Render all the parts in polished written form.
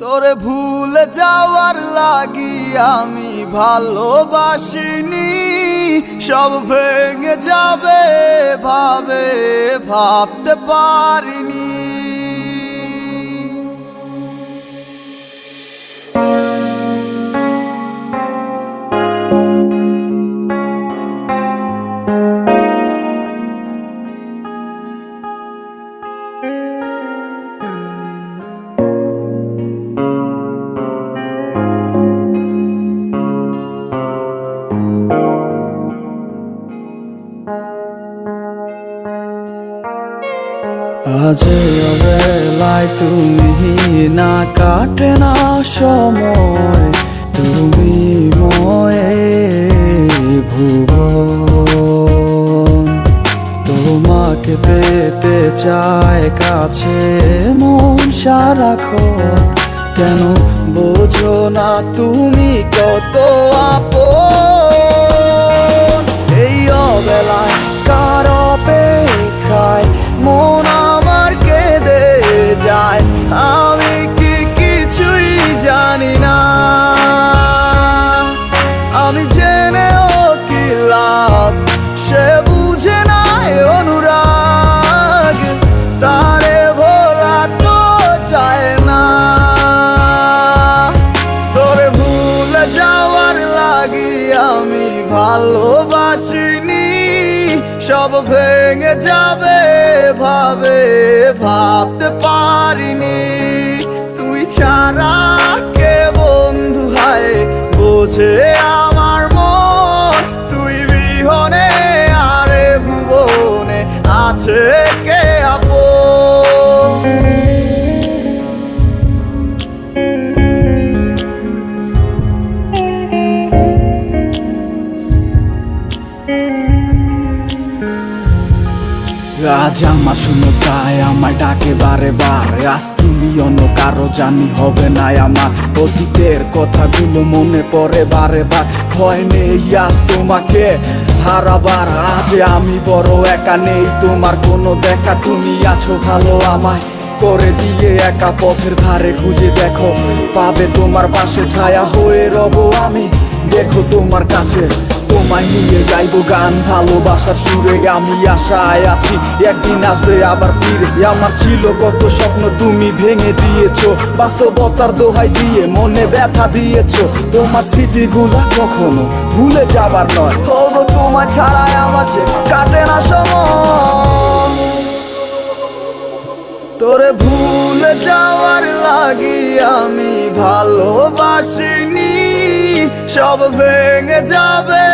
তোরে ভুলে যাওয়ার লাগি আমি ভালোবাসিনি, সব ভেঙে যাবে ভাবতে পারিনি। আজ অবেলায় তুমি না, কাটে না সময়, তুমি ময়ে ভুবন। তোমাকে পেতে চায় কাছে মন সারাক্ষণ, কেন বোঝো না তুমি কত আপন। এই অবেলায় কার অপেক্ষায় মন আমার কেঁদে যায়, আমি কি কিছুই জানি না। আমি জেনেও কি লাভ, সে বুঝে নাই অনুরাগ, তারে ভোলা তো যায় না। তোরে ভুলে যাওয়ার লাগি আমি ভালোবাসিনি, সব ভেঙে যাবে ভাবতে পারিনি। তুই ছাড়া কে বন্ধু হায় বোঝে আমার মন, তুই বিহনে আরে ভুবনে আছে কে আপন। আজ আমার শূন্যতায় আমায় ডাকে বারে বার, আজ তুমি অন্য কারো জানি হবে না আমার। অতীতের কথাগুলো মনে পড়ে বারে বার, ভয় নেই আজ তোমাকে হারাবার। আজ আমি বড় একা, নেই তোমার কোনো দেখা, তুমি আছো ভালো আমায় করে দিয়ে একা। পথের ধারে খুঁজে দেখো, পাবে তোমার পাশে ছায়া হয়ে রব আমি। দেখো তোমার কাছে তোমায় নিয়ে গাইবো গান, ভালোবাসার সুরে আমি আশায় আছি একদিন আসবে আবার ফিরে। আমার ছিল কত স্বপ্ন তুমি ভেঙে দিয়েছো, বাস্তবতার দোহাই দিয়ে মনে ব্যথা দিয়েছো। তোমার স্মৃতিগুলা কখনো ভুলে যাবার নয়, ওগো তোমার ছাড়াই আমার যে কাটে না সময়। তোরে ভুলে যাওয়ার লাগি আমি ভালোবাসিনি, সব ভেঙে যাবে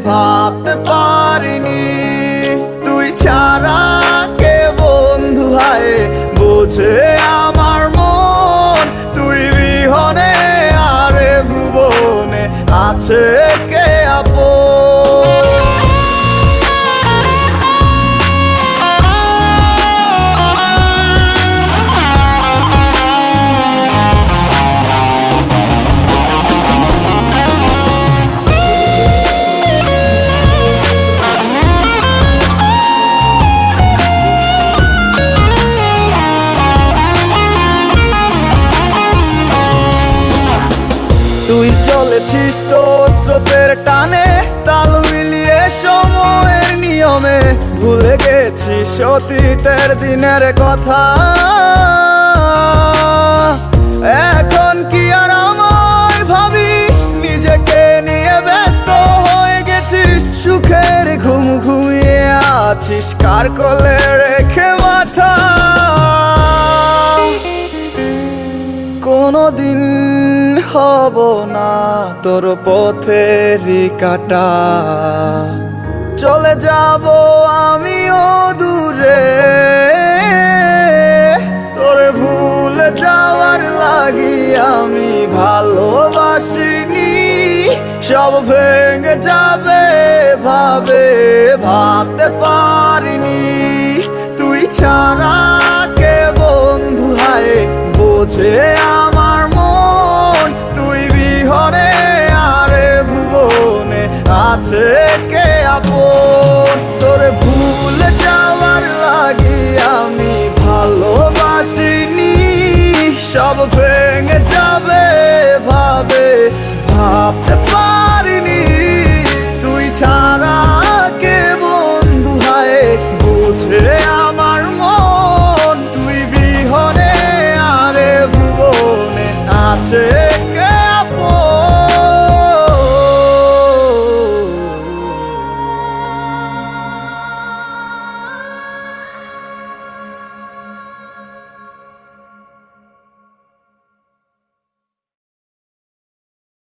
ভাবতে পারিনি। তুই ছাড়া কে বন্ধু হায় বোঝে আমার মন, তুই বিহনে আরে ভুবনে আছে কে আপন। তুই চলেছিস তো স্রোতের টানে, তাল মিলিয়ে সময়ের নিয়মে, ভুলে গেছিস অতীতের দিনের কথা। এখন কি আর আমায় ভাবিস, নিজেকে নিয়ে ব্যস্ত হয়ে গেছিস, সুখের ঘুম ঘুমিয়ে আছিস কার কোলে রেখে মাথা। কোনদিন হব না তোর পথেরই কাটা, চলে যাব আমিও দূরে। তোরে ভুলে যাওয়ার লাগি আমি ভালোবাসিনি, সব ভেঙে যাবে ভাবতে পারিনি। তুই ছাড়া কে বন্ধু হায় বোঝে আমার মন, তুই বিহনে আরে ভুবনে আছে কে আপন। তোরে